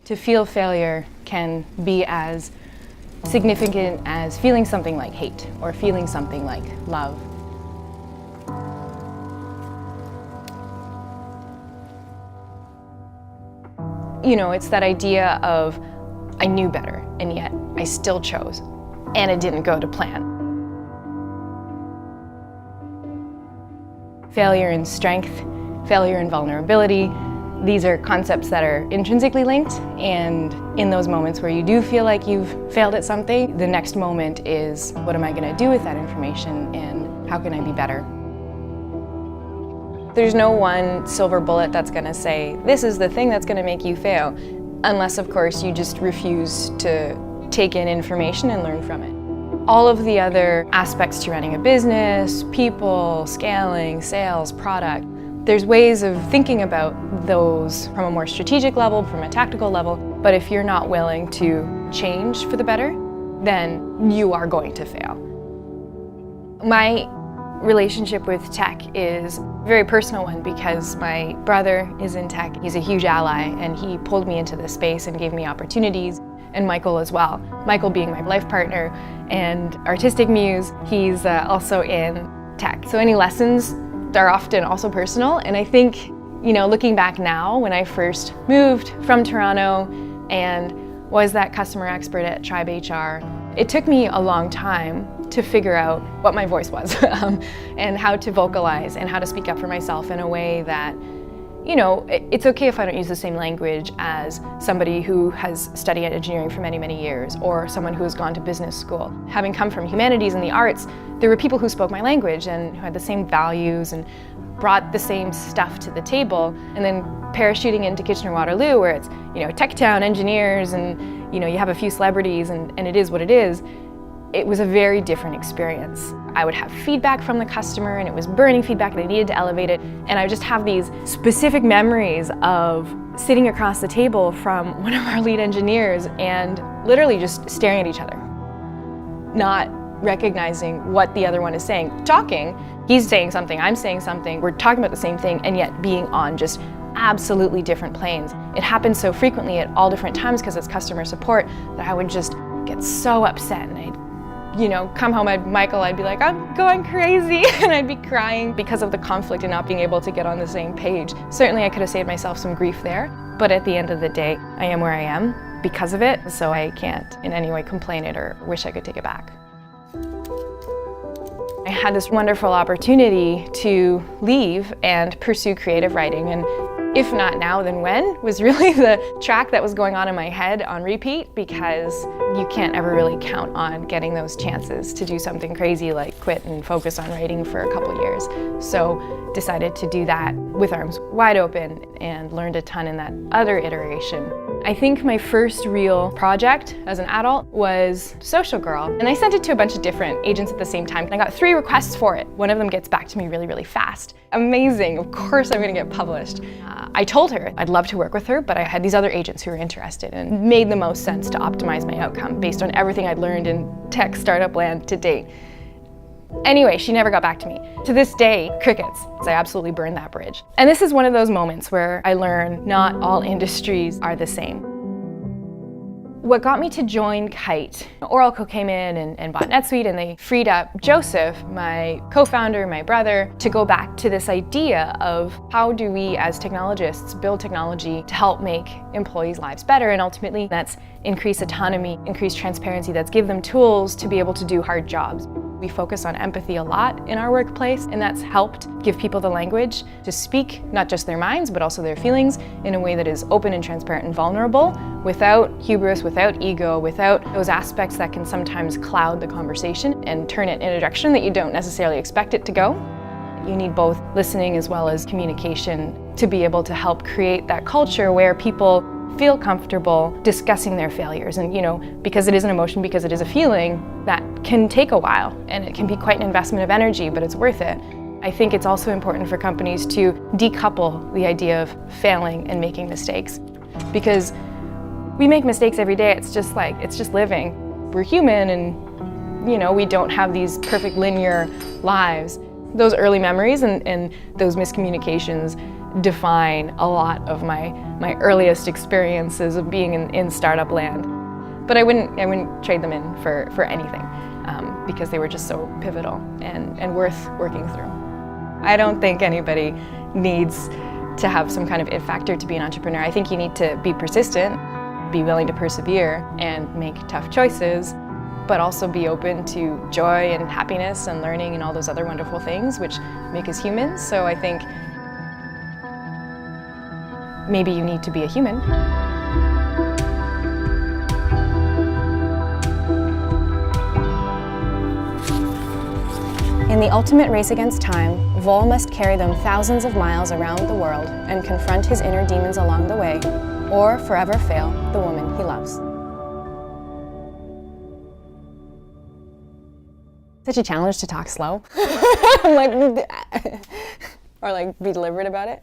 To feel failure can be as significant as feeling something like hate or feeling something like love. You know, it's that idea of I knew better and yet I still chose and it didn't go to plan. Failure and strength, failure and vulnerability, these are concepts that are intrinsically linked, and in those moments where you do feel like you've failed at something, the next moment is, what am I going to do with that information and how can I be better? There's no one silver bullet that's going to say, this is the thing that's going to make you fail, unless of course you just refuse to take in information and learn from it. All of the other aspects to running a business, people, scaling, sales, product, there's ways of thinking about those from a more strategic level, from a tactical level, but if you're not willing to change for the better, then you are going to fail. My relationship with tech is a very personal one because my brother is in tech. He's a huge ally and he pulled me into this space and gave me opportunities, and Michael as well. Michael being my life partner and artistic muse, he's also in tech. So any lessons are often also personal, and I think, you know, looking back now, when I first moved from Toronto and was that customer expert at Tribe HR, it took me a long time to figure out what my voice was and how to vocalize and how to speak up for myself in a way that, you know, it's okay if I don't use the same language as somebody who has studied engineering for many, many years, or someone who has gone to business school. Having come from humanities and the arts, there were people who spoke my language and who had the same values and brought the same stuff to the table. And then parachuting into Kitchener-Waterloo, where it's, you know, tech town, engineers, and, you know, you have a few celebrities and it is what it is. It was a very different experience. I would have feedback from the customer and it was burning feedback and I needed to elevate it. And I just have these specific memories of sitting across the table from one of our lead engineers and literally just staring at each other, not recognizing what the other one is saying. Talking, he's saying something, I'm saying something, we're talking about the same thing, and yet being on just absolutely different planes. It happens so frequently at all different times because it's customer support that I would just get so upset and I'd, you know, come home, I'd be like, I'm going crazy, and I'd be crying because of the conflict and not being able to get on the same page. Certainly I could have saved myself some grief there, but at the end of the day, I am where I am because of it, so I can't in any way complain it or wish I could take it back. I had this wonderful opportunity to leave and pursue creative writing, and if not now, then when, was really the track that was going on in my head on repeat, because you can't ever really count on getting those chances to do something crazy like quit and focus on writing for a couple years. So decided to do that with arms wide open and learned a ton in that other iteration. I think my first real project as an adult was Social Girl, and I sent it to a bunch of different agents at the same time, and I got 3 requests for it. One of them gets back to me really, really fast. Amazing, of course I'm gonna get published. I told her I'd love to work with her, but I had these other agents who were interested, and it made the most sense to optimize my outcome based on everything I'd learned in tech startup land to date. Anyway, she never got back to me. To this day, crickets. I absolutely burned that bridge. And this is one of those moments where I learn not all industries are the same. What got me to join Kite, Oracle came in and bought NetSuite, and they freed up Joseph, my co-founder, my brother, to go back to this idea of how do we as technologists build technology to help make employees' lives better, and ultimately that's increase autonomy, increase transparency, that's give them tools to be able to do hard jobs. We focus on empathy a lot in our workplace, and that's helped give people the language to speak not just their minds, but also their feelings in a way that is open and transparent and vulnerable, without hubris, without ego, without those aspects that can sometimes cloud the conversation and turn it in a direction that you don't necessarily expect it to go. You need both listening as well as communication to be able to help create that culture where people feel comfortable discussing their failures. And, you know, because it is an emotion, because it is a feeling, that can take a while and it can be quite an investment of energy, but it's worth it. I think it's also important for companies to decouple the idea of failing and making mistakes, because we make mistakes every day. It's just living. We're human, and, you know, we don't have these perfect linear lives. Those early memories and those miscommunications define a lot of my earliest experiences of being in startup land. But I wouldn't trade them in for anything, because they were just so pivotal and worth working through. I don't think anybody needs to have some kind of it factor to be an entrepreneur. I think you need to be persistent, be willing to persevere and make tough choices, but also be open to joy and happiness and learning and all those other wonderful things which make us humans. So I think maybe you need to be a human. In the ultimate race against time, Vol must carry them thousands of miles around the world and confront his inner demons along the way, or forever fail the woman he loves. Such a challenge to talk slow. Or be deliberate about it.